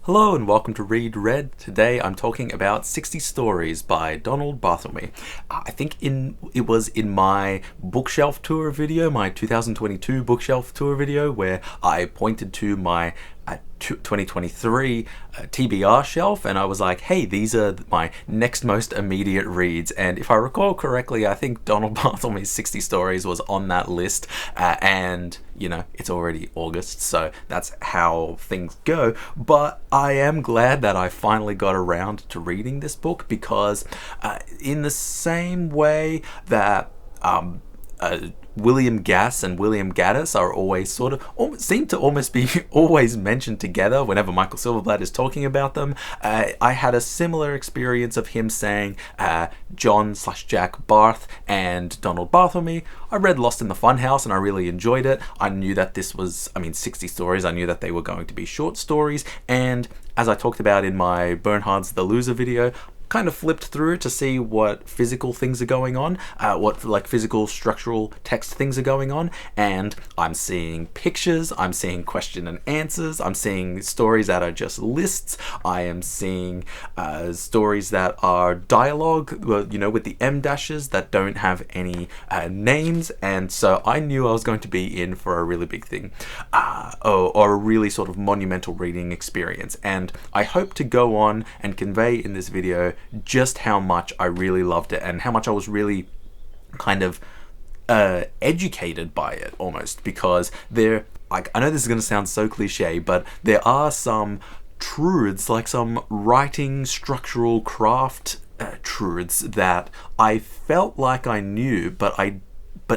Hello and welcome to Read Read. Today I'm talking about 60 Stories by Donald Barthelme. I think it was in my bookshelf tour video, my 2022 bookshelf tour video, where I pointed to my 2023 TBR shelf and I was like, hey, these are my next most immediate reads. And if I recall correctly, I think Donald Barthelme's 60 Stories was on that list, and it's already August, so that's how things go. But I am glad that I finally got around to reading this book, because in the same way that William Gass and William Gaddis are always seem to almost be always mentioned together whenever Michael Silverblatt is talking about them. I had a similar experience of him saying John/Jack Barth and Donald Barthelme. I read Lost in the Funhouse and I really enjoyed it. I knew that this was, 60 stories. I knew that they were going to be short stories, and as I talked about in my Bernhard's the Loser video, kind of flipped through to see what physical things are going on, what physical structural text things are going on, and I'm seeing pictures, I'm seeing question and answers, I'm seeing stories that are just lists, I am seeing stories that are dialogue, with the M dashes that don't have any names, and so I knew I was going to be in for a really big thing, or a really sort of monumental reading experience, and I hope to go on and convey in this video just how much I really loved it and how much I was really kind of educated by it almost, because I know this is going to sound so cliche, but there are some truths, like some writing structural craft truths that I felt like I knew, but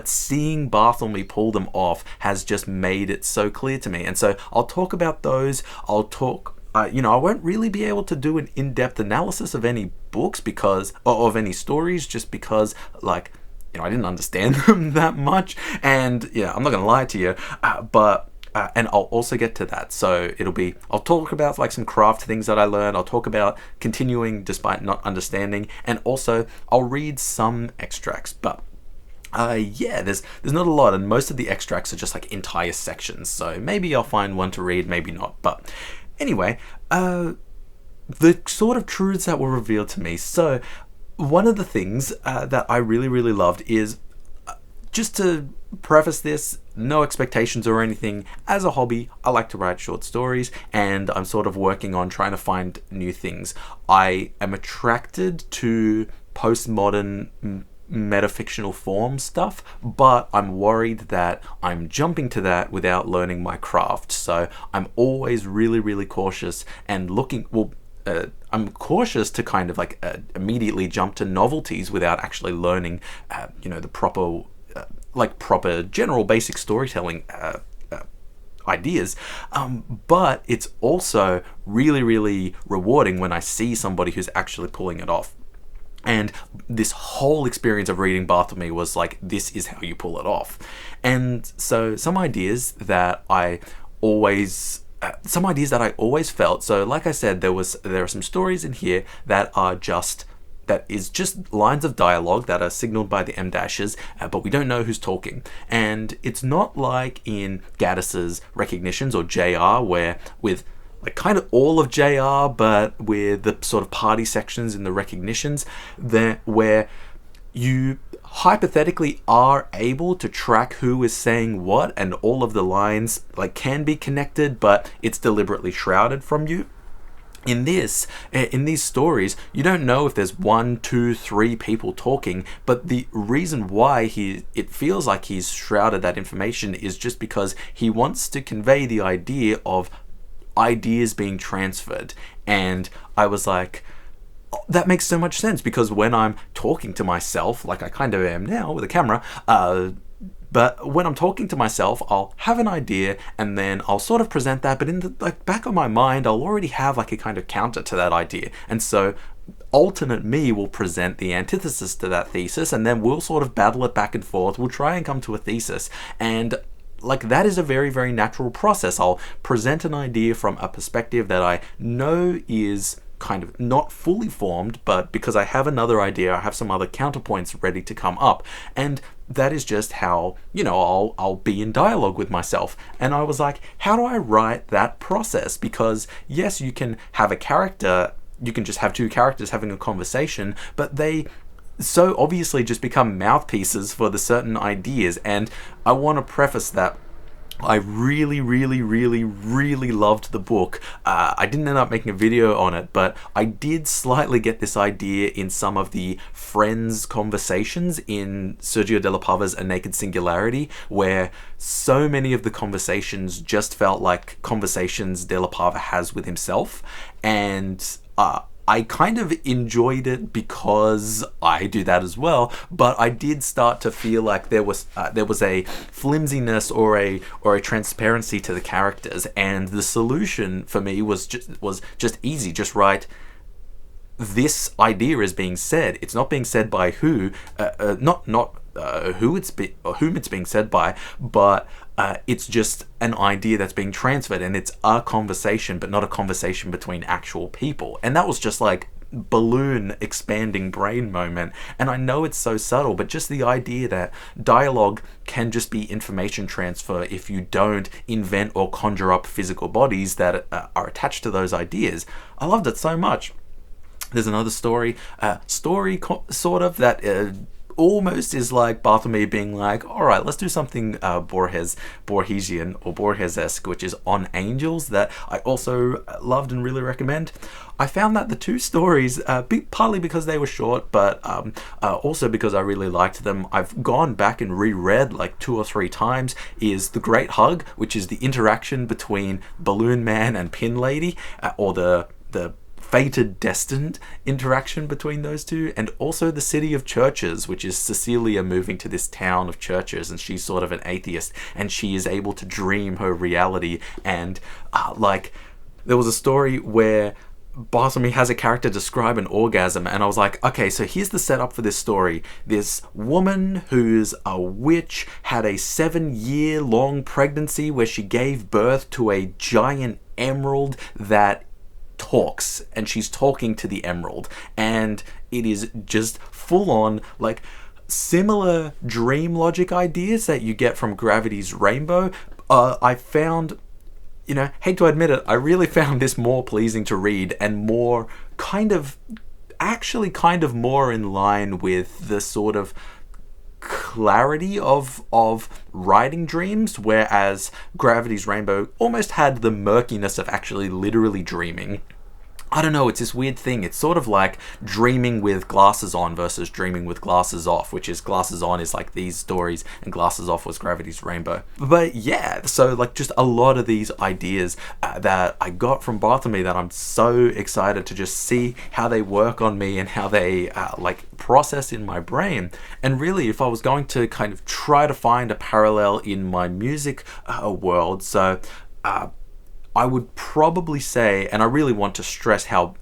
seeing Barthelme pull them off has just made it so clear to me. And so I'll talk about those. I won't really be able to do an in-depth analysis of any books of any stories, just because, I didn't understand them that much. And I'm not going to lie to you, and I'll also get to that. So I'll talk about some craft things that I learned. I'll talk about continuing despite not understanding, and also I'll read some extracts, but there's not a lot, and most of the extracts are just entire sections. So maybe I'll find one to read, maybe not. But anyway, the sort of truths that were revealed to me. So one of the things that I really, really loved is, just to preface this, no expectations or anything. As a hobby, I like to write short stories, and I'm sort of working on trying to find new things. I am attracted to postmodern metafictional form stuff, but I'm worried that I'm jumping to that without learning my craft. So I'm always really, really cautious and I'm cautious to kind of immediately jump to novelties without actually learning, the proper general basic storytelling ideas. But it's also really, really rewarding when I see somebody who's actually pulling it off. And this whole experience of reading Barthelme was this is how you pull it off. And so some ideas that I always felt. So like I said, there are some stories in here that is just lines of dialogue that are signaled by the M dashes, but we don't know who's talking. And it's not like in Gaddis's recognitions or JR, where with kind of all of JR, but with the sort of party sections in the recognitions, where you hypothetically are able to track who is saying what, and all of the lines can be connected, but it's deliberately shrouded from you. In these stories, you don't know if there's 1, 2, 3 people talking, but the reason why it feels like he's shrouded that information is just because he wants to convey the idea of ideas being transferred. And I was like, oh, that makes so much sense, because when I'm talking to myself, like I kind of am now with a camera, but when I'm talking to myself, I'll have an idea and then I'll sort of present that, but in the back of my mind, I'll already have a kind of counter to that idea. And so alternate me will present the antithesis to that thesis, and then we'll sort of battle it back and forth. We'll try and come to a thesis, and that is a very, very natural process. I'll present an idea from a perspective that I know is kind of not fully formed, but because I have another idea, I have some other counterpoints ready to come up. And that is just how, I'll be in dialogue with myself. And I was like, how do I write that process? Because yes, you can have a character, you can just have two characters having a conversation, but they so obviously just become mouthpieces for the certain ideas. And I want to preface that I really, really, really, really loved the book. I didn't end up making a video on it, but I did slightly get this idea in some of the Friends conversations in Sergio de la Parra's A Naked Singularity, where so many of the conversations just felt like conversations de la Parra has with himself. And I kind of enjoyed it because I do that as well, but I did start to feel like there was a flimsiness or a transparency to the characters, and the solution for me was just easy. Just write, this idea is being said. It's not being said by whom it's being said by, but it's just an idea that's being transferred, and it's a conversation, but not a conversation between actual people. And that was just like balloon expanding brain moment. And I know it's so subtle, but just the idea that dialogue can just be information transfer if you don't invent or conjure up physical bodies that are attached to those ideas. I loved it so much. There's another story sort of that almost is like Barthelme being like, all right, let's do something Borgesian or Borges-esque, which is on angels, that I also loved and really recommend. I found that the two stories, partly because they were short, but also because I really liked them, I've gone back and reread like 2 or 3 times, is The Great Hug, which is the interaction between Balloon Man and Pin Lady, or the fated, destined interaction between those two, and also The City of Churches, which is Cecilia moving to this town of churches, and she's sort of an atheist, and she is able to dream her reality. And there was a story where Barthelme has a character describe an orgasm, and I was like, okay, so here's the setup for this story. This woman who's a witch had a 7-year-long pregnancy where she gave birth to a giant emerald that talks, and she's talking to the emerald, and it is just full on like similar dream logic ideas that you get from Gravity's Rainbow. I found, hate to admit it, I really found this more pleasing to read and more kind of more in line with the sort of clarity of writing dreams, whereas Gravity's Rainbow almost had the murkiness of actually literally dreaming. I don't know, it's this weird thing. It's sort of like dreaming with glasses on versus dreaming with glasses off, which is glasses on is like these stories and glasses off was Gravity's Rainbow. But yeah, so like just a lot of these ideas that I got from Barthelme that I'm so excited to just see how they work on me and how they process in my brain. And really, if I was going to kind of try to find a parallel in my music world, so I would probably say, and I really want to stress how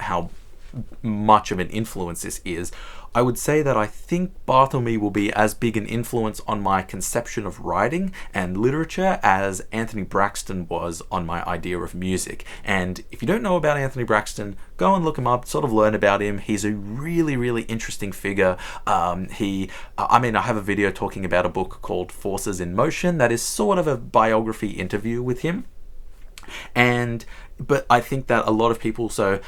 much of an influence this is, I would say that I think Barthelme will be as big an influence on my conception of writing and literature as Anthony Braxton was on my idea of music. And if you don't know about Anthony Braxton, go and look him up, sort of learn about him. He's a really, really interesting figure. I have a video talking about a book called Forces in Motion that is sort of a biography interview with him. But I think that a lot of people, so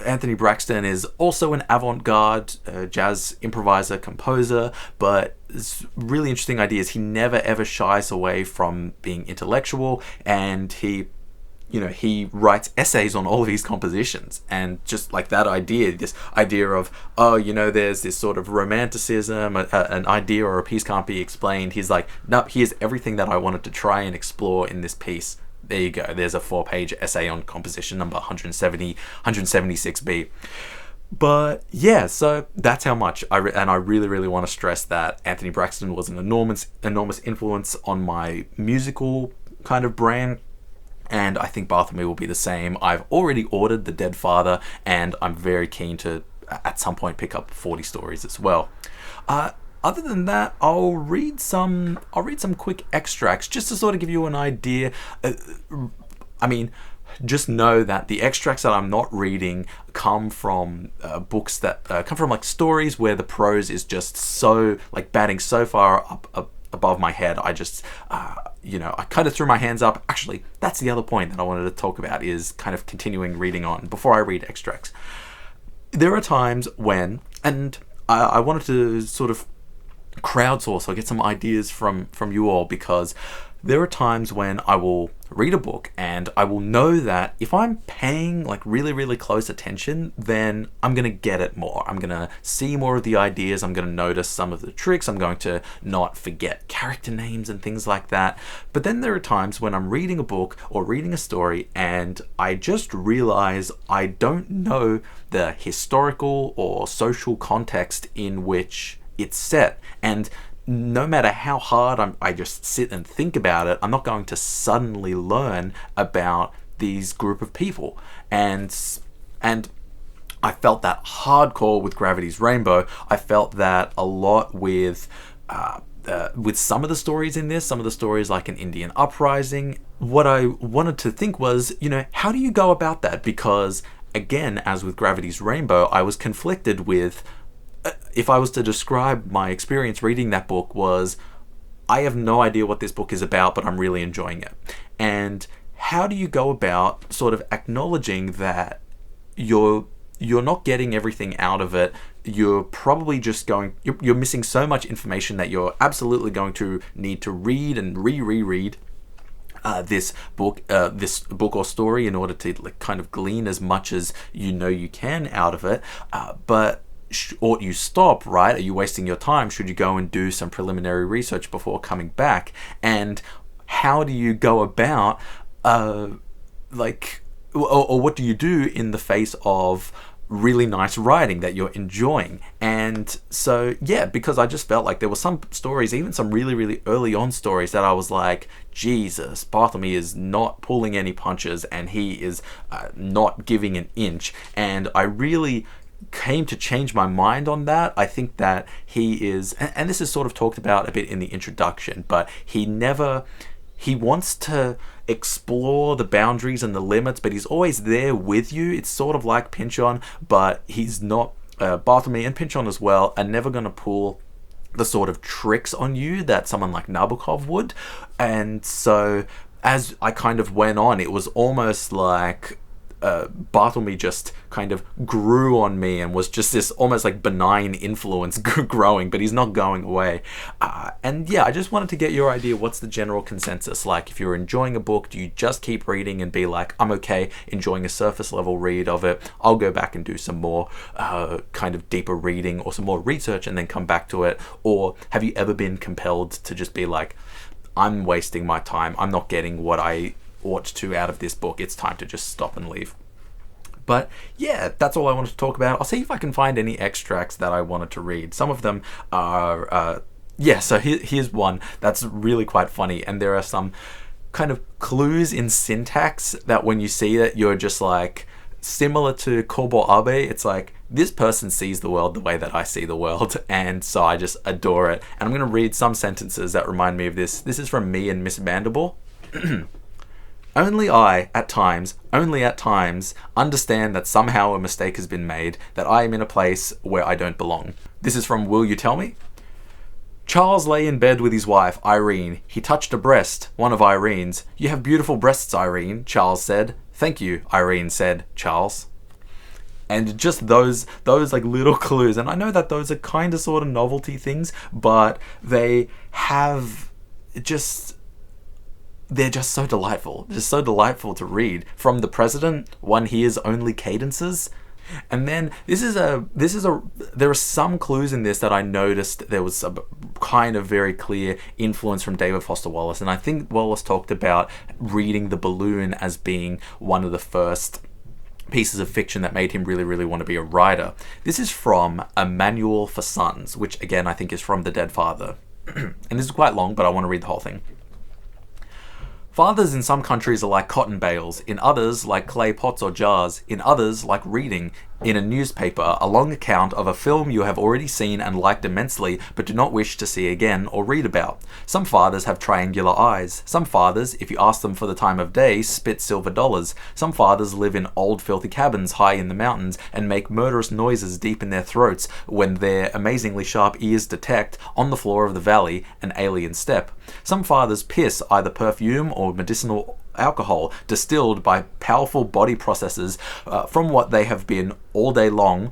Anthony Braxton is also an avant-garde jazz improviser, composer, but it's really interesting ideas. He never ever shies away from being intellectual, and he writes essays on all of his compositions. And just like that idea, this idea of, there's this sort of romanticism, an idea or a piece can't be explained. He's like, no, here's everything that I wanted to try and explore in this piece. There you go. There's a 4-page essay on composition number 176B. But yeah, so that's how much I really, really want to stress that Anthony Braxton was an enormous influence on my musical kind of brain. And I think Barthelme will be the same. I've already ordered The Dead Father, and I'm very keen to at some point pick up 40 Stories as well. Other than that, I'll read some quick extracts just to sort of give you an idea. just know that the extracts that I'm not reading come from books that come from like stories where the prose is just so like batting so far up above my head. I just I kind of threw my hands up. Actually, that's the other point that I wanted to talk about, is kind of continuing reading on before I read extracts. There are times when, and I wanted to sort of crowdsource or get some ideas from you all, because there are times when I will read a book and I will know that if I'm paying like really, really close attention, then I'm going to get it more. I'm going to see more of the ideas. I'm going to notice some of the tricks. I'm going to not forget character names and things like that. But then there are times when I'm reading a book or reading a story and I just realize I don't know the historical or social context in which it's set. And no matter how hard I just sit and think about it, I'm not going to suddenly learn about these group of people. And I felt that hardcore with Gravity's Rainbow. I felt that a lot with some of the stories in this, some of the stories like an Indian uprising. What I wanted to think was, how do you go about that? Because again, as with Gravity's Rainbow, I was conflicted with, if I was to describe my experience reading that book, was I have no idea what this book is about, but I'm really enjoying it. And how do you go about sort of acknowledging that you're not getting everything out of it? You're probably just you're missing so much information that you're absolutely going to need to read and reread this book or story in order to like kind of glean as much as you can out of it. But ought you stop, right? Are you wasting your time? Should you go and do some preliminary research before coming back? And how do you go about or what do you do in the face of really nice writing that you're enjoying? And so because I just felt like there were some stories, even some really, really early on stories, that I was like, Jesus, Barthelme is not pulling any punches and he is not giving an inch. And I really came to change my mind on that. I think that he is, and this is sort of talked about a bit in the introduction, but he wants to explore the boundaries and the limits, but he's always there with you. It's sort of like Pynchon, but he's not, Barthelme and Pynchon as well are never going to pull the sort of tricks on you that someone like Nabokov would. And so as I kind of went on, it was almost like Barthelme just kind of grew on me and was just this almost like benign influence growing, but he's not going away. I just wanted to get your idea. What's the general consensus? Like, if you're enjoying a book, do you just keep reading and be like, I'm okay enjoying a surface level read of it, I'll go back and do some more kind of deeper reading or some more research and then come back to it? Or have you ever been compelled to just be like, I'm wasting my time, I'm not getting what I ought to out of this book, it's time to just stop and leave? But that's all I wanted to talk about. I'll see if I can find any extracts that I wanted to read. Some of them are so here's one that's really quite funny, and there are some kind of clues in syntax that when you see it, you're just like, similar to Kobo Abe, it's like, this person sees the world the way that I see the world, and so I just adore it. And I'm going to read some sentences that remind me of this. This is from Me and Miss Mandible. Only I, only at times, understand that somehow a mistake has been made, that I am in a place where I don't belong. This is from Will You Tell Me? Charles lay in bed with his wife, Irene. He touched a breast, one of Irene's. You have beautiful breasts, Irene, Charles said. Thank you, Irene said, Charles. And just those like little clues. And I know that those are kind of sort of novelty things, but they have they're just so delightful. Just so delightful to read. From The President, one hears only cadences. And then there are some clues in this that I noticed there was a kind of very clear influence from David Foster Wallace. And I think Wallace talked about reading The Balloon as being one of the first pieces of fiction that made him really, really want to be a writer. This is from A Manual for Sons, which again I think is from The Dead Father. And this is quite long, but I want to read the whole thing. Fathers in some countries are like cotton bales, in others like clay pots or jars, in others like reading, in a newspaper a long account of a film you have already seen and liked immensely but do not wish to see again or read about. Some fathers have triangular eyes. Some fathers, if you ask them for the time of day, spit silver dollars. Some fathers live in old filthy cabins high in the mountains and make murderous noises deep in their throats when their amazingly sharp ears detect, on the floor of the valley, an alien step. Some fathers piss either perfume or medicinal alcohol distilled by powerful body processes from what they have been all day long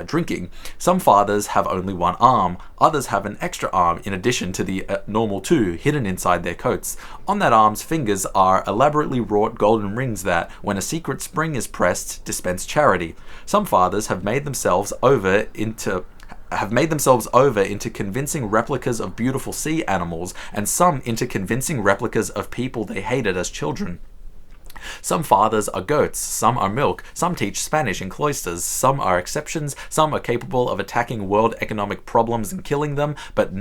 drinking. Some fathers have only one arm. Others have an extra arm in addition to the normal two hidden inside their coats. On that arm's fingers are elaborately wrought golden rings that, when a secret spring is pressed, dispense charity. Some fathers have made themselves over into convincing replicas of beautiful sea animals, and some into convincing replicas of people they hated as children. Some fathers are goats, some are milk, some teach Spanish in cloisters, some are exceptions, some are capable of attacking world economic problems and killing them, but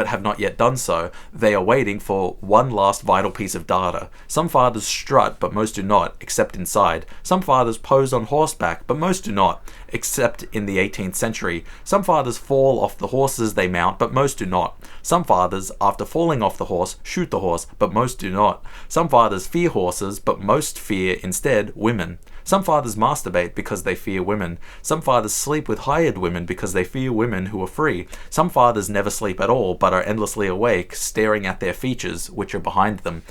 have not yet done so. They are waiting for one last vital piece of data. Some fathers strut, but most do not, except inside. Some fathers pose on horseback, but most do not, except in the 18th century. Some fathers fall off the horses they mount, but most do not. Some fathers, after falling off the horse, shoot the horse, but most do not. Some fathers fear horses, but most fear, instead, women. Some fathers masturbate because they fear women. Some fathers sleep with hired women because they fear women who are free. Some fathers never sleep at all, but are endlessly awake, staring at their features, which are behind them.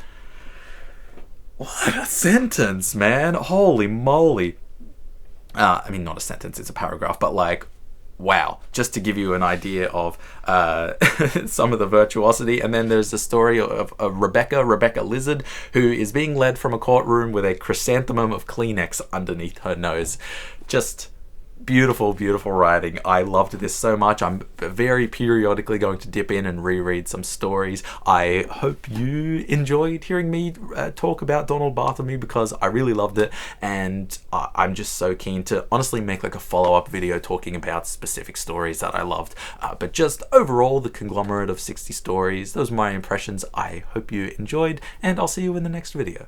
What a sentence, man. Holy moly. I mean, not a sentence, it's a paragraph, but like, wow. Just to give you an idea of some of the virtuosity. And then there's the story of Rebecca Lizard, who is being led from a courtroom with a chrysanthemum of Kleenex underneath her nose. Just beautiful, beautiful writing. I loved this so much. I'm very periodically going to dip in and reread some stories. I hope you enjoyed hearing me talk about Donald Barthelme, because I really loved it, and I'm just so keen to honestly make like a follow-up video talking about specific stories that I loved. But just overall, the conglomerate of 60 stories, those are my impressions. I hope you enjoyed, and I'll see you in the next video.